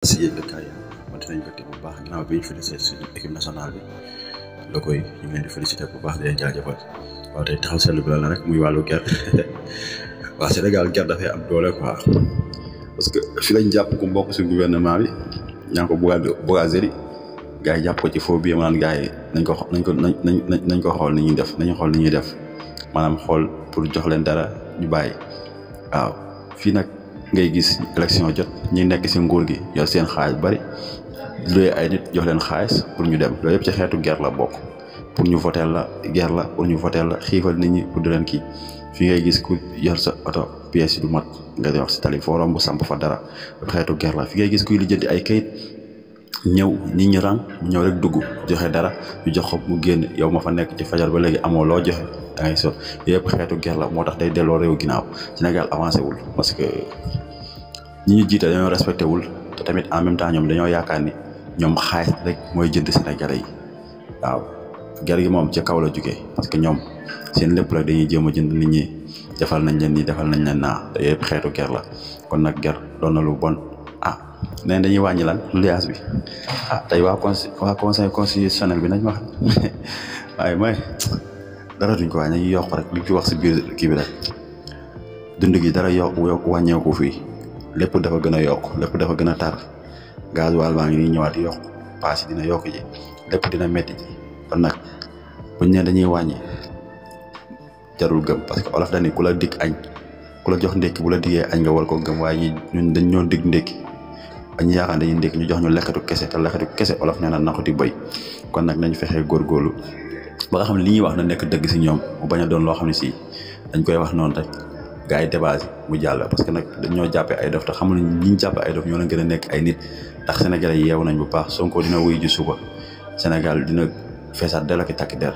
si yëglekaay yi xamante nañ ko bu baax ginnaaw bi ñu félicité suñu équipe nationale bi la koy ñu ngi leen di félicité bu baax di leen jaajëfal waaw tey taxaw seetlu bi la rek muy wàllu ger waa Sénégal ger dafay am doole quoi parce que fi lañ jàpp ku mbokk si gouvernement bi ñaa ko Bougazelli gars yi jàpp ko ci faux bi maanaam gars yi nañ ko xool ni ñuy def nañu xool ni ñuy def maanaam xool pour jox leen dara ñu bàyyi waaw fii nag ngay gis élection jot ñi nekk si nguur gi yor seen xaalis bari luy ay nit jox leen xaalis pour ñu dem loolu yëpp ci xeetu guerre la bokk pour ñu voter la guerre la pour ñu voter la xiifal nit ñi pour di leen kii fi ngay gis ku yor sa oto pièce yi du mat nga wax si tali foo romb samp fa dara xeetu guerre la fi ngay gis kuy lijjanti ay kayit ñëw nit ñi rang mu ñëw rek dugg joxe dara ñu jox ko mu génn yow ma fa nekk ci fajar ba léegi amoo loo joxe da ngay so yëpp xeetu guerre la moo tax day delloo réew ginnaaw Sénégal avancé wul parce que ñi ñu jiite dañoo respecté wul te tamit en même temps ñoom dañoo yaakaar ni ñoom xaalis rek mooy jënd Sénégalais yi waaw guerre gi moom ca kaw la jugee parce que ñoom seen lépp rek dañuy jéem a jënd nit ñi defal nañ leen nii defal nañ leen naa te yëpp xeetu guerre la kon nag guerre doon na lu bon neen dañuy wàññi lan liaas bi tey waa conseil constitutionnel bi nañ wax waaye mooy dara duñ ko wàññi nañuy yokk rek li ci wax si biir kii bi rek dund gi dara yokk wàññeeku fii lépp dafa gën a yokk lépp dafa gën a tar gasoil baa ngi nii ñëwaat yokk paas yi dina yokk ji lépp dina métti ji kon nag buñ ne dañuy wàññi jarul gëm parce que olof dañu ku la dig añ ku la jox ndékki bu la diggee añ nga war ko gëm waaye ñun dañ ñoo dig ndékki ñu yaakaar dañuy ndékki ñu jox ñu lekkatu kese te lekkatu kese olof nee na naxuti bëy kon nag nañ fexee góorgóorlu ba nga xam ne li ñuy wax na nekk dëgg si ñoom mu bañ a doon loo xam ne si dañ koy wax noonu rek gars yi débat mu jàll parce que nag dañoo jàppee ay dof te xamul ñi ñu jàppee ay dof ñoo leen gën a nekk ay nit ndax sénégalais yeewu nañ bu baax Sonko dina wuy ji suba Sénégal dina feesaat delloo ki takki der